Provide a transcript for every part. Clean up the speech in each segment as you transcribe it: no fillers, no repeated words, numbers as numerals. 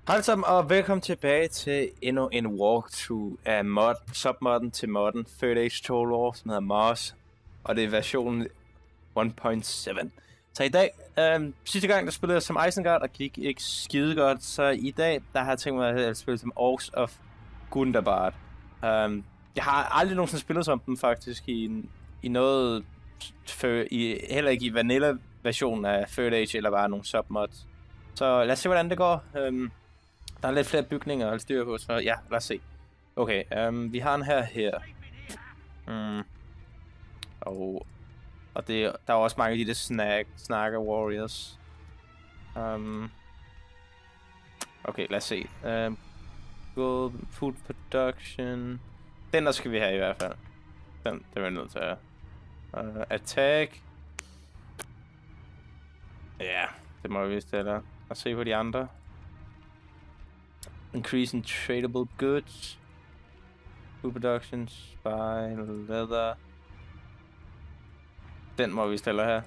Hej alle sammen, og velkommen tilbage til endnu en walkthrough af submodden til modden Third Age Total War, som hedder Mars, og det er version 1.7. Så i dag, sidste gang der spillede jeg som Isengard, og gik ikke skide godt, så i dag, der har jeg tænkt mig at spille som Orcs of Gundabad. Jeg har aldrig nogensinde spillet som dem faktisk i noget, heller ikke i vanilla-versionen af Third Age, eller bare nogle submods. Så lad os se, hvordan det går. Der er lidt flere bygninger at holde styr på, så ja, lad os se. Okay, vi har en her. Og det, der er også mange af de der snakker warriors. Okay, lad os se. Good food production. Den der skal vi have i hvert fald. Den er vi nødt til at have. Attack. Ja, det må vi vist eller. Og se på de andre. Increase in tradable goods. Food production, spy, leather. Den må vi stille her.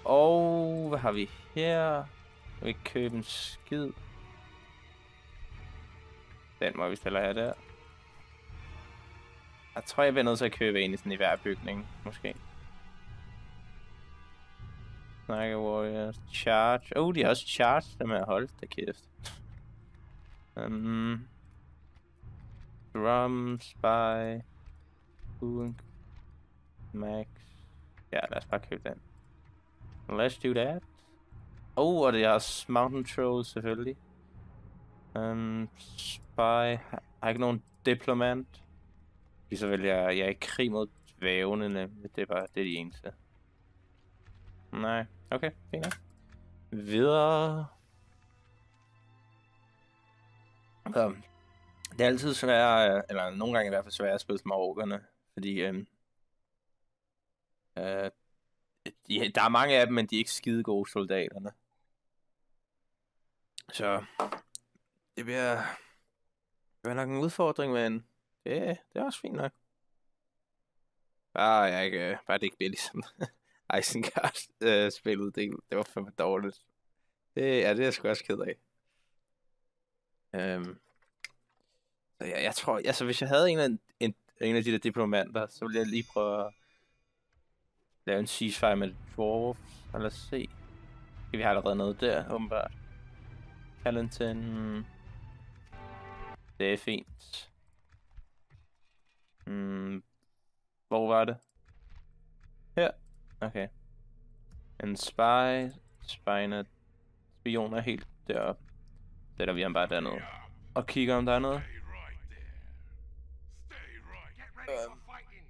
Og hvad har vi her? Vi kan købe en skid. Den må vi stille her der. Jeg tror, jeg bliver nødt til at købe en i sådan i hver bygning, måske. Snakker warriors. Charge. De har også charge, dem har jeg holdt, da kæft. Drum, spy, food, max. Ja, lad os bare købe den. Let's do that. Og det er mountain trolls selvfølgelig. Spy. Har ikke nogen diplomat. Så vil jeg er i krig mod dvævene, nemlig. Det er bare det de eneste. Nej, okay, fint nok. Videre. Det er altid svært, eller nogle gange i hvert fald svært at spille som orkerne, fordi der er mange af dem, men de er ikke skide gode soldaterne. Så det bliver nok en udfordring, men det er også fint nok. Bare det ikke bliver ligesom Isengard spiluddel. Det var fandme dårligt. Det er jeg sgu også ked af. Så jeg tror, altså hvis jeg havde en af de der diplomanter, så ville jeg lige prøve at lave en ceasefire med dwarves. Og lad os se. Vi har allerede noget der, åbenbart. Talenton. Det er fint. Hvor var det? Her. Okay. En spion er helt deroppe. Det der vi ham bare dernede. Og kigger om der er noget.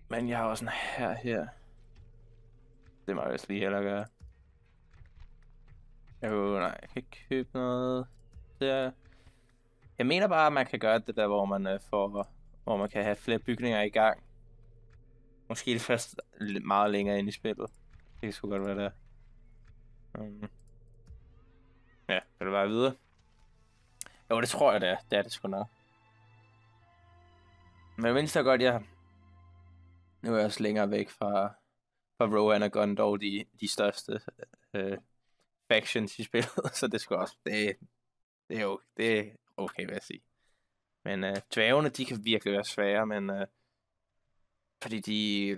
Men jeg har også en her. Det må jeg vist lige hellere gøre. Nej, jeg kan ikke købe noget. Jeg mener bare, at man kan gøre det der, hvor man kan have flere bygninger i gang. Måske det først meget længere ind i spillet. Det kan sgu godt være det. Ja, vil du bare videre? Jo, det tror jeg det er. Det er det sgu nok. Men jeg mindst er godt, nu er jeg også længere væk fra Rohan og Gondor, de største factions i spillet, så det skal også, det er okay, vil jeg sige. Men dværgene, de kan virkelig være svære, men fordi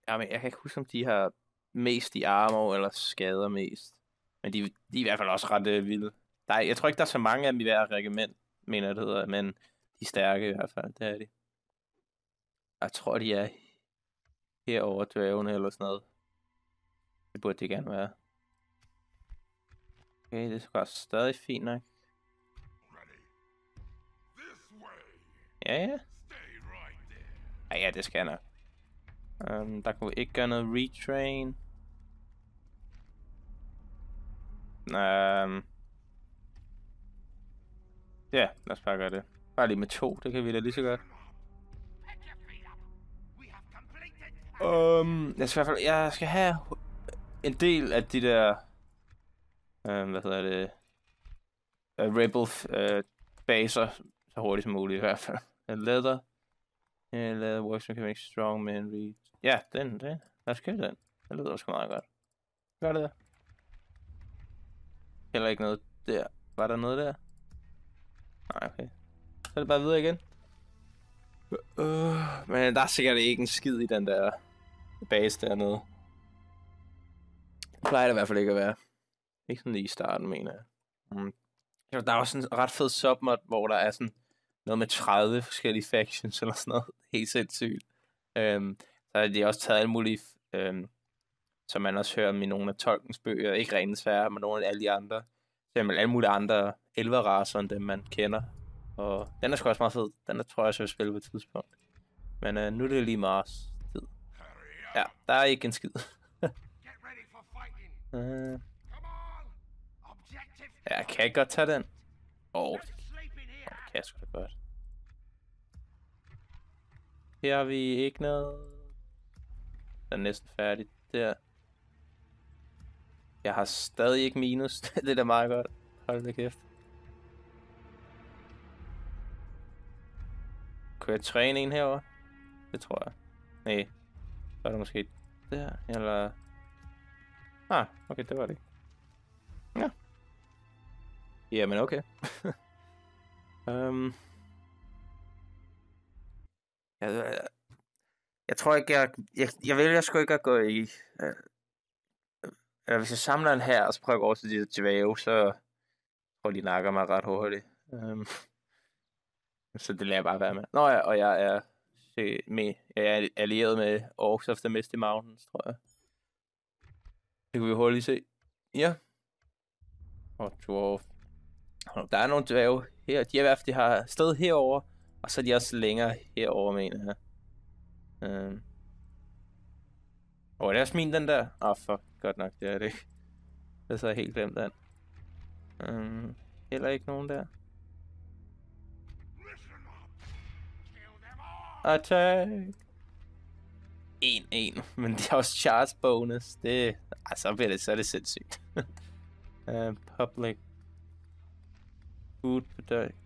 jeg kan ikke huske, om de har mest i armor, eller skader mest. Men de er i hvert fald også ret vilde. Jeg tror ikke, der er så mange af dem i hver regiment, mener jeg det hedder, men de er stærke i hvert fald, det er de. Jeg tror, de er herovre dværgene eller sådan noget. Det burde det gerne være. Okay, det skal også stadig fint nok. Ja. Ja, det skal jeg nok. Der kunne vi ikke gøre noget retrain. Ja, lad os bare gøre det. Bare lige med 2, det kan vi da lige så godt. Jeg skal have en del af de der rebel baser så hurtigt som muligt i hvert fald. Leather works can make strong men read. Ja, den. Lad os købe den. Det lyder også meget godt. Gør det der. Heller ikke noget der. Var der noget der? Nej, okay. Så er det bare videre igen. Men der er sikkert ikke en skid i den der base dernede. Det plejer det i hvert fald ikke at være. Ikke sådan lige i starten, mener jeg. Jo, der er også sådan en ret fed submod, hvor der er sådan noget med 30 forskellige factions eller sådan noget. Helt sindssygt. Så har de også taget alle mulige, som man også hører om i nogle af Tolkiens bøger. Ikke rent svære, men nogle af alle de andre. Simpelthen alle mulige andre elverracer, end dem man kender. Og den er sgu også meget fed. Den tror jeg også, jeg vil spille på et tidspunkt. Men nu er det lige Mars tid. Ja, der er ikke en skid. Ja, jeg kan godt tage den. Det kan jeg sgu da godt. Her har vi ikke noget. Den er næsten færdig der. Jeg har stadig ikke minus. Det er da meget godt. Hold da kæft. Kunne jeg træne en herovre? Det tror jeg. Nej. Så er det måske der, eller... Okay, det var det ikke. Ja. Jamen, okay. Jeg tror ikke, jeg vælger sgu ikke at gå i... hvis jeg samler en her, og så prøver jeg over til de dvæve, så tror de nakker mig ret hurtigt. Så det lader jeg bare være med. Nå ja, og jeg er allieret med Orcs of the Misty Mountains, tror jeg. Det kan vi hurtigt se. Ja. Dwarf. Der er nogle dvæve her. De er i hvert fald, de har sted herover, og så er de også længere herover, mener jeg. Det er også min, den der. Fuck. Godt nok, det er det ikke. Det er så helt glemt den. Heller ikke nogen der. Attack! 1-1. Men de har også charge bonus. Så er det sindssygt. Public. Food,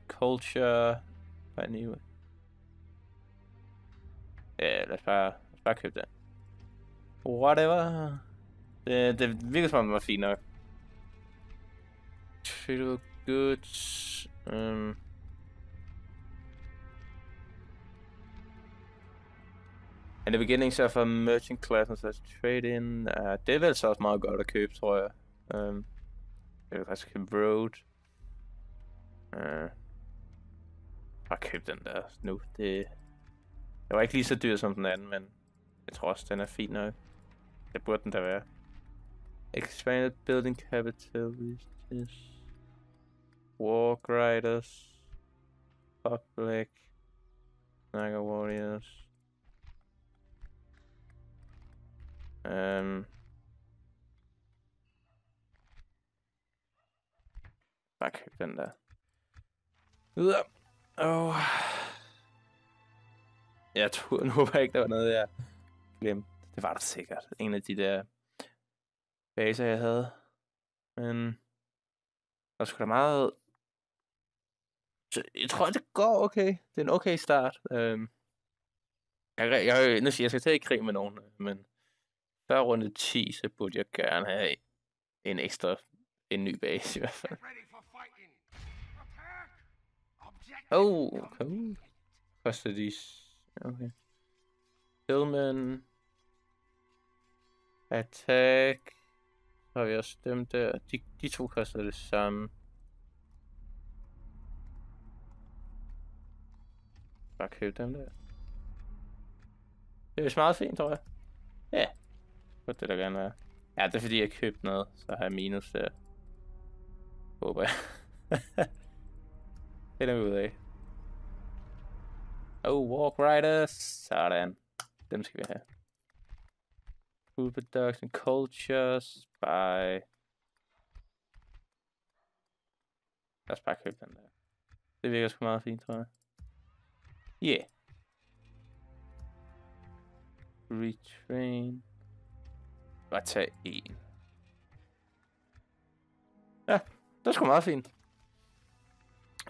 culture. Anyway. Ja, lad os bare købe den. Whatever. Det virker som om det var fint nok. Tradable goods. In the beginning, så for merchant class, så trade in. Det er vel så også meget godt at købe, tror jeg. Jeg kan faktisk købe road. Bare købe den der nu. Det var ikke lige så dyr som den anden, men jeg tror også, den er fin nok. Det burde den da være. Expanded building capabilities. Walk riders. Public. Naga warriors. Bare køb den der. Jeg tror, nu håber jeg ikke, der var noget, jeg glemte. Det var der sikkert. En af de der baser, jeg havde. Men der skulle da meget... Jeg tror, det går okay. Det er en okay start. Nu siger jeg skal til i krig med nogen, men før runde 10, så burde jeg gerne have en ny base i hvert fald. Cool. Koster de... Okay. Hillman. Attack. Så har vi også dem der. De to koster det samme. Bare køb dem der. Det er vist meget fint, tror jeg. Ja. Godt det der gerne være. Ja, det er fordi jeg købte noget. Så har jeg minus der. Håber jeg. Det er vi ud af. Walk riders. Sådan. Dem skal vi have. Food production, cultures, by... Lad os bare købe den der. Det virker sgu meget fint, tror jeg. Yeah. Retrain. Bare tage en. Ja, det er sgu meget fint.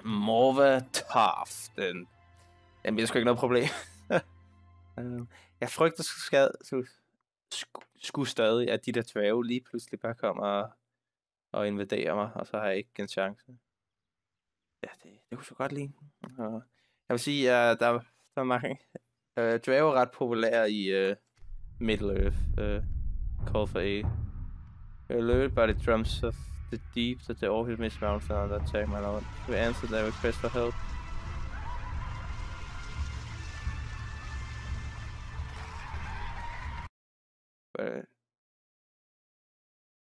Morva Tarf. Den bliver sgu ikke noget problem. Jeg frygter skulle stadig, at de der dværge lige pludselig bare kommer og invaderer mig, og så har jeg ikke en chance. Ja, det Jeg kunne så godt lide den. Og jeg vil sige, at der er mange dværge ret populære i Middle-earth. Call for aid. You're alerted by the drums of the deep that the Orpheus Mist Mountain on that attack, my lord. We answer their request for help. But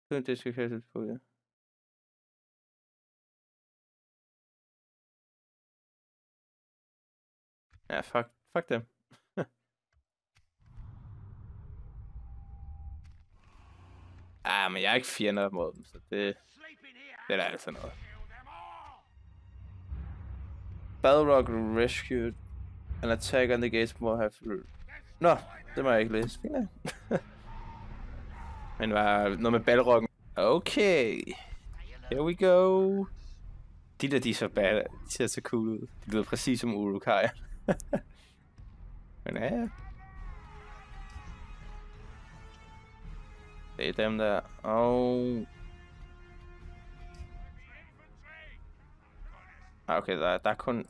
couldn't discuss it for you. Ja, fuck dem. Men jeg er ikke fjender mod dem, så det er da altså noget. Balrog rescued an attack on the gates more have... Nå, det må jeg ikke læse. Fint. Men var noget med Balrog. Okay. Here we go. De er så bad. De ser så cool ud. De lyder præcis som Uruk-hai. Men ja. Det er dem der. Okay, der er kun...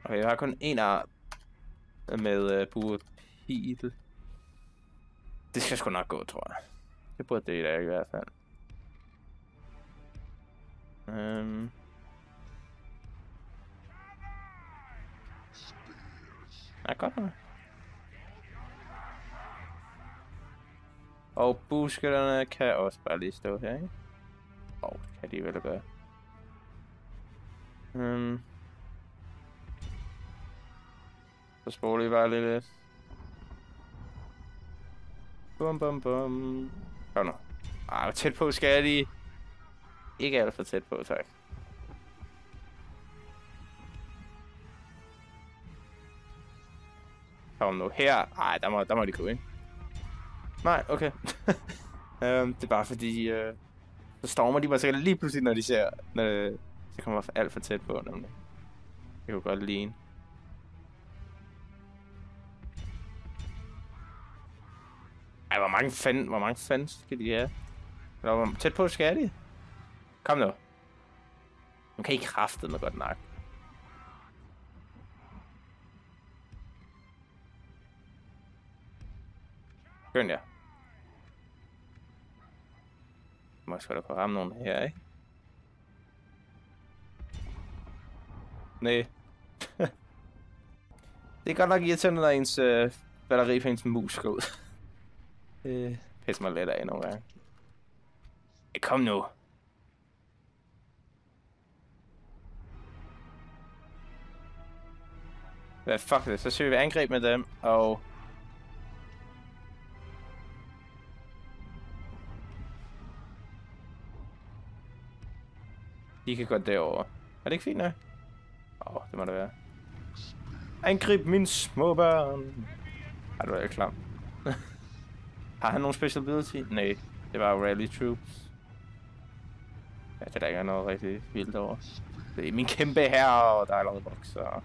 Okay, jeg har kun en arm med bue pil. Det skal sgu nok gå, tror jeg. Det burde det da i hvert fald. Ja, godt nok. Og buskerne kan også bare lige stå her, ikke? Det kan de vel gøre. Så spoler vi bare lidt. Bum bum bum. Kom nu. Hvor tæt på skal de. Ikke alt for tæt på, tak. Kom nu her. Der må de gå, ikke? Nej, okay. Det er bare fordi, så stormer de mig sikkert lige pludselig, når de ser, når det kommer alt for tæt på, nemlig. Det kunne godt ligne. Hvor mange fans skal de have? Hvor tæt på skal de? Kom nu. Man kan ikke kraftedeme godt nok. Skynd jer. Måske der kunne ramme nogen her, ikke? Nej. Det er godt nok irriterende, når ens batteri på ens mus går ud. Det pisser mig lidt af nogle gange. Kom nu. Hvad fuck det? Så søger vi angreb med dem, og... De kan gå derover. Er det ikke fint nok? Det må det være. Angrib min små børn. Det var jo klam. Har han nogen special ability? Nej, det var rally troops. Ja, det der ikke er noget rigtig vildt over. Det er min kæmpe her, og der er allerede bokser.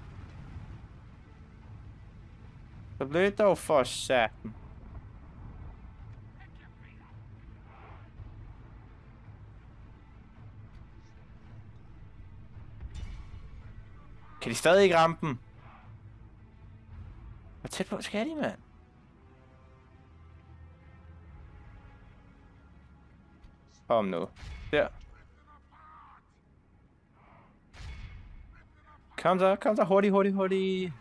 Så blev det dog for satan. Kan de stadig ikke ramme dem? Hvor tæt på skal de, mand? Kom nu. Der. Kom så. Hurtigt.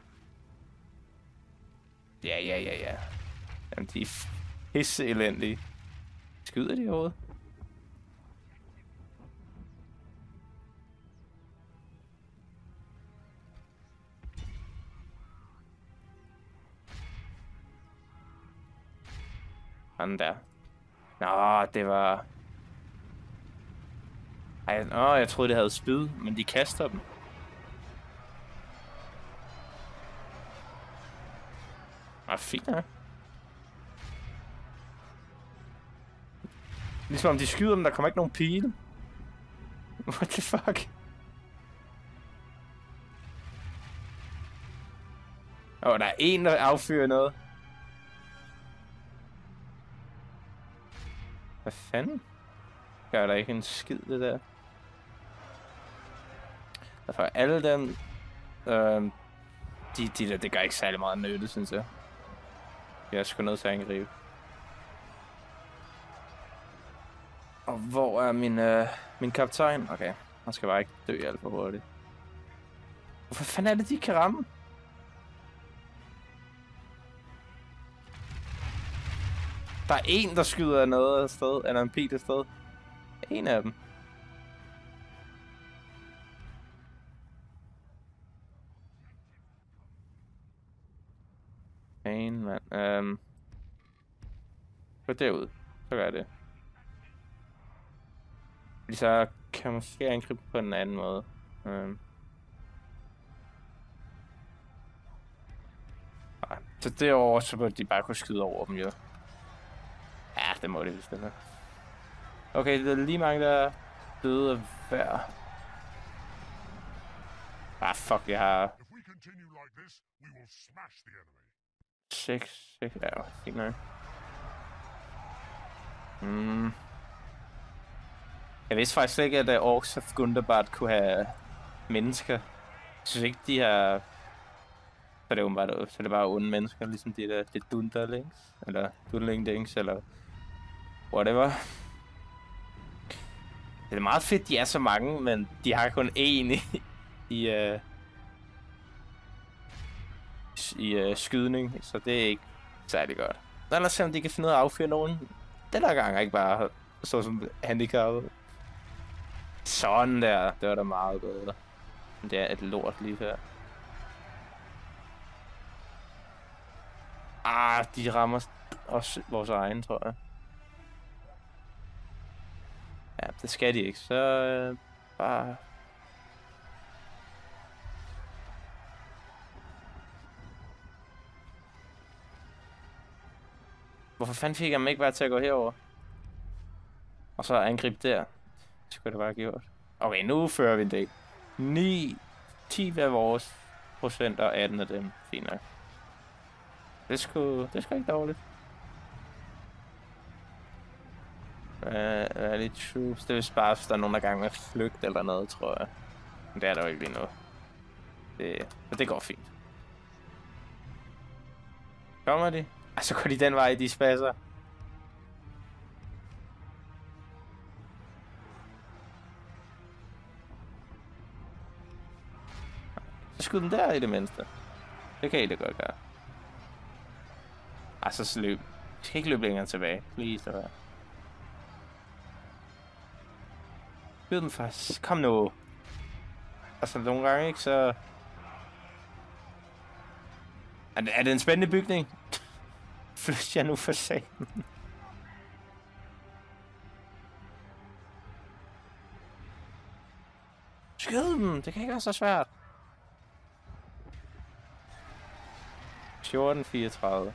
Ja. Jamen, de er pisse elendige. Skyder de overhovedet? Han der. Nå, det var... jeg troede, det havde spyd, men de kaster dem. Fint, ja. Ligesom om de skyder dem, der kommer ikke nogen pile. What the fuck? Der er en, der affyrer noget. Hvad fanden? Gør der ikke en skid, det der. Derfor alle dem... de der, det gør ikke særlig meget nytte, synes jeg. Jeg er sgu nødt til at angribe. Og hvor er min kaptajn? Okay, han skal bare ikke dø alt for hurtigt. Hvorfor fanden er det, de kan ramme? Der er en, der skyder noget afsted, eller en pil afsted. En af dem. En mand. Gå derud. Så gør jeg det. Fordi så kan man måske angribe på en anden måde. Så derovre, så må de bare kunne skyde over dem, jo. Ja, det må det vist det. Okay, det er lige mange, der er døde af hver. Fuck, jeg har... 6, ja, fint nok. Jeg vidste faktisk ikke, at Orcs of Gundabad kunne have mennesker. Jeg synes ikke, de har... Så det er bare onde mennesker, ligesom de der Dunderlings, eller Dunlingdings, eller whatever. Det er meget fedt, de er så mange, men de har kun én i skydning, så det er ikke særlig godt. Ellers se, om de kan finde ud af at affyre nogen. Den der gang ikke bare stå som handicappet. Sådan der, det var da meget bedre. Det er et lort lige her. De rammer også vores egen, tror jeg. Ja, det skal de ikke, så bare... Hvorfor fanden fik jeg dem ikke bare til at gå herover? Og så angribe der. Det skulle det bare have gjort. Okay, nu fører vi en del. 10 af vores procent og 18 af dem. Fint nok. Det er sgu ikke dårligt. Rally troops. Det vil bare, hvis der er nogen, der er gang med at flygte eller noget, tror jeg. Men det er der jo ikke lige nu. Det går fint. Kommer de? Så går de den vej, de spasser. Så skud den der i det mindste. Det kan I da godt gøre. Så løb. Jeg skal ikke løbe længere tilbage. Please, der. Skyd dem først. Kom nu. Nogle gange, ikke, så... Er det en spændende bygning? Flyt jeg nu for satan. Skyd dem. Det kan ikke være så svært. 14:34.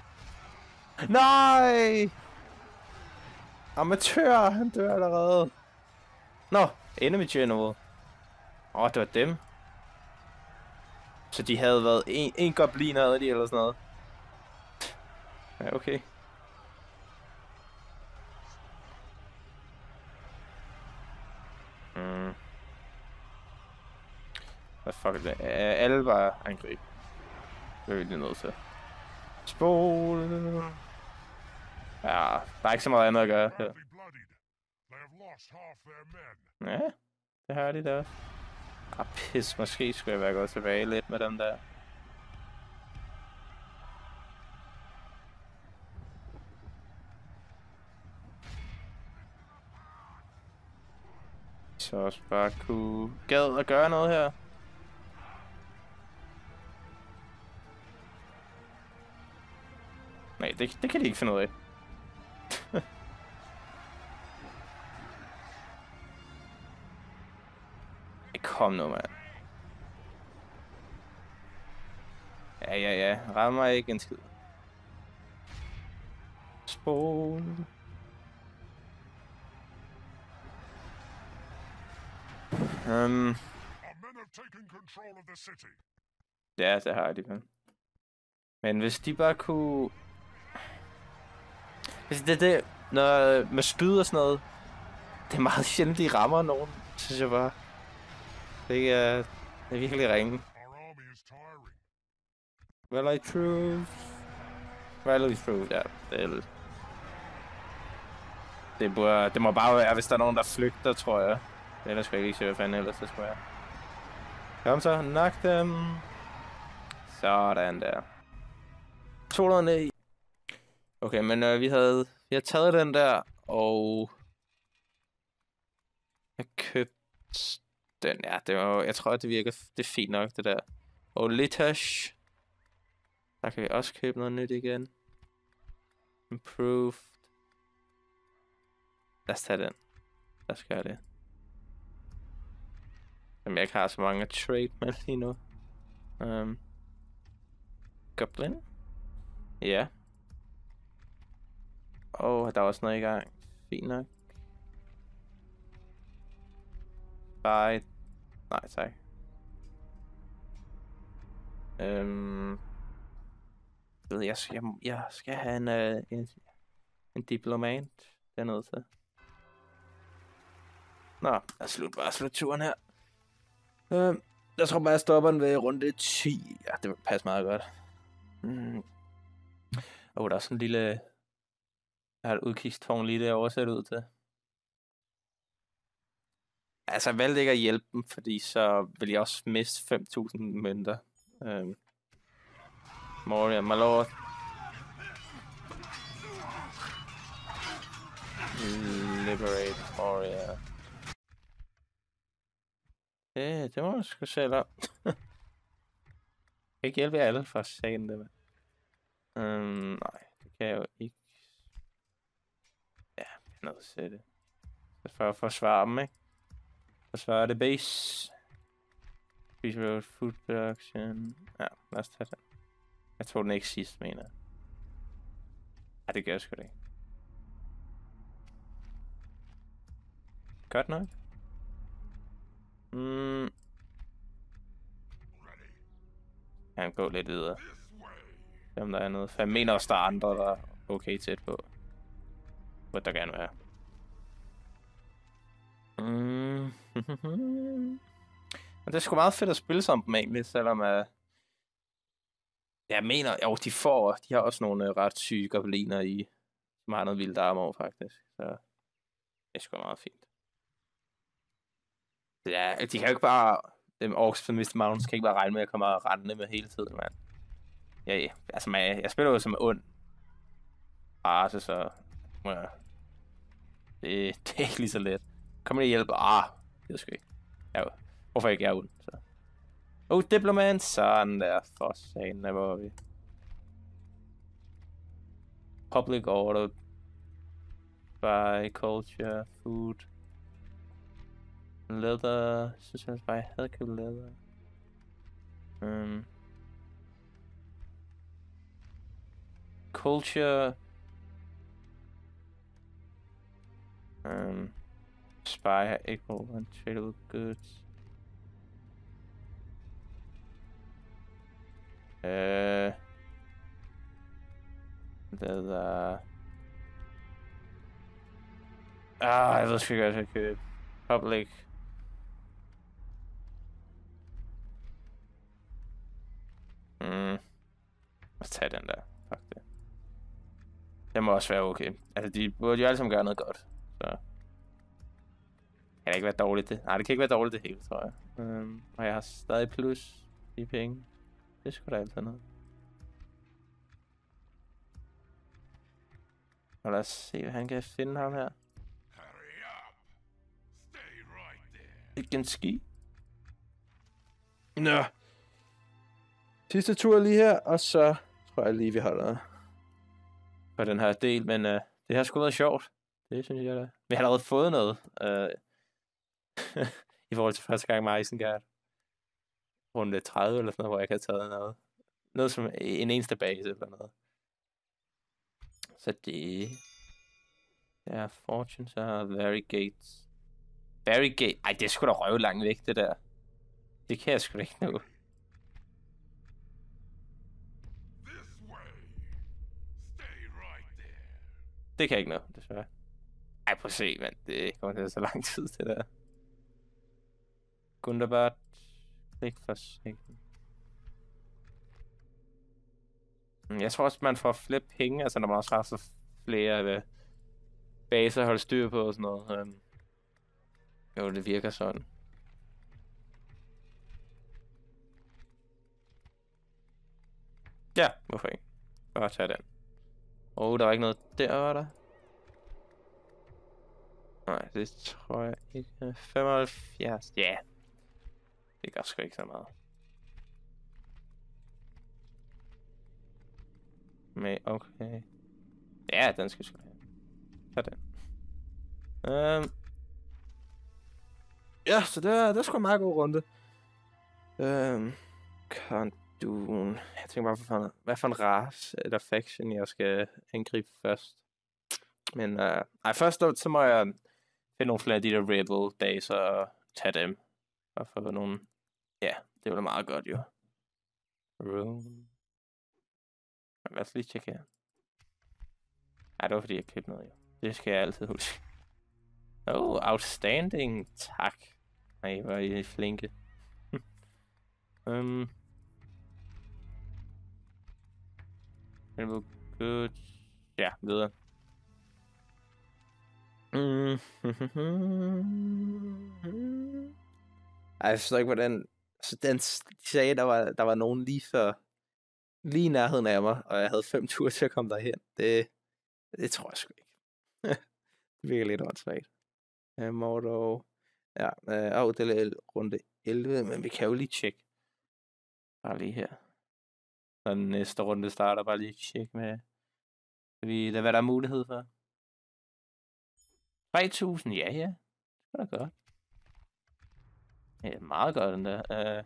Nej! Amatør, han dør allerede. Nå, enemy general. Det var dem. Så de havde været en goblin, havde de eller sådan noget. Ja, okay. Hvad fuck er det? Alle bare angreb. Det er virkelig nødt til. Spol. Ja, der er ikke så meget andet at gøre her. Ja, det har de da også. Pis, måske skulle jeg være gået tilbage lidt med dem der. Så også bare kunne gad at gøre noget her. Nej, det kan de ikke finde ud af. Kom nu, mand. Ja. Rammer ikke en skid. Spol. Ja, det har de vel. Men hvis de bare kunne... Hvis det når med spyd og sådan noget, Det er meget sjældent, de rammer nogen, synes jeg bare. Det er virkelig ringe. Rally troops. Rally troops, ja. Det må bare være, hvis der er nogen, der flygter, tror jeg. Ellers skal jeg ikke se, hvad fanden ellers det skulle være. Kom så, knock dem. Sådan der. 209. Okay, men vi har taget den der, og jeg købte den. Ja, jeg tror, det virker. Det er fint nok, det der. Og Litash. Der kan vi også købe noget nyt igen. Improved. Lad os tage den. Lad os gøre det. Jamen, jeg ikke har så mange at trade med lige nu. Goblin. Ja. Der er også noget i gang. Fint nok. Nej, tak. Jeg skal have en diplomat dernede til. Nå, jeg slut turen her. Jeg tror bare, jeg stopper den ved runde 10. Ja, det vil passe meget godt. Der er sådan en lille... Jeg har et udkigstårn lige derovre set ud til. Altså, jeg valgte ikke at hjælpe dem, fordi så vil jeg også miste 5.000 mønter. Moria, my lord. Liberate Moria. Det må jeg sgu selv op. Jeg kan ikke hjælpe jer alle for sagen det, nej, det kan jeg jo ikke. Ja, jeg er nødt til at sætte det. For at forsvare dem, ikke? Forsvare det base. Peace Road, Food Production. Ja, lad os tage det. Jeg tog den ikke sidst, mener jeg. Ja, det gør jeg sgu da ikke. Godt nok. Jeg kan gå lidt videre. Om der er noget. For jeg mener også, der er andre, der er okay tæt på. Hvad der gerne være. Men det er sgu meget fedt at spille som dem egentlig, selvom jeg mener, jo, de har også nogle ret syge gobliner i, som har noget vildt armor faktisk, så det er sgu meget fint. Ja, de kan jo ikke bare, dem orks fra Mr. Mountains kan ikke bare regne med at komme og rende med hele tiden, mand. Ja, altså jeg spiller jo som ond race, så det er ikke lige så let. Kommer det hjælpe? Det er sgu ikke. Ja, hvorfor ikke jeg er ond, så. Diplomat, sådan der, for sagen, der var vi. Public order. By culture, food. Leather, synes jeg bare, jeg havde købt leather. Culture. Spy, equal, and tradable goods. Leather. Jeg ved sgu ikke, hvad jeg skal købe. Public. Lad os tage den der. Fuck det. Det må også være okay. Altså, de burde jo alle sammen gøre noget godt. Så. Det kan ikke være dårligt det. Nej, det kan ikke være dårligt det hele, tror jeg. Og jeg har stadig plus i penge. Det skulle da altid noget. Og lad os se, hvad han kan finde ham her. Ikke en ski. Nå. Sidste tur lige her, og så tror jeg lige, vi holder for den her del. Men det har sgu været sjovt. Det synes jeg da. Vi har allerede fået noget. I forhold til første gang med Isengard. Runde 30 eller sådan noget, hvor jeg kan have taget noget. Noget som en eneste base eller noget. Så det... Ja, Fortunes og Variegates. Variegate. Ej, det er sgu da røve langt væk, det der. Det kan jeg sgu da ikke nu. Det kan jeg ikke nå, desværre. Ej, prøv at se, mand. Det kommer til at tage så lang tid, det der. Gundabart. Klik for second. Jeg tror også, man får flere penge, altså når man også har så flere baser at holde styr på og sådan noget. Jo, det virker sådan. Ja, hvorfor ikke? Bare tage den. Der var ikke noget der, var der? Nej, det tror jeg ikke. 75, ja. Yeah. Det gør sgu ikke så meget. Men okay. Ja, den skal sgu have. Tag den. Ja, så det er sgu en meget god runde. Kondun. Jeg tænker bare, hvad for en race eller faction, jeg skal angribe først. Men først så må jeg finde nogle flere af de der Rebel Days og tage dem. Og få nogle... Ja, det var da meget godt, jo. Room. Lad os lige tjekke her. Ej, det var fordi, jeg købte noget, jo. Det skal jeg altid huske. Outstanding. Tak. Ej, hvor er I flinke. Good. Ja, videre. Ej, jeg forstår ikke, hvordan... Så de sagde, der var nogen lige i nærheden af mig, og jeg havde 5 ture til at komme derhen. Det tror jeg sgu ikke. Det virker lidt åndssvagt. Mordo... Ja, det er runde 11, men vi kan jo lige tjekke. Bare lige her. Så den næste runde starter, bare lige tjekke med... hvad der er mulighed for. 3.000, ja. Det er da godt. Ja, meget godt den der.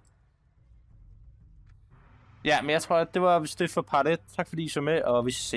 Ja, men jeg tror, at det var vist det for part 1. Tak fordi I så med, og vi ses.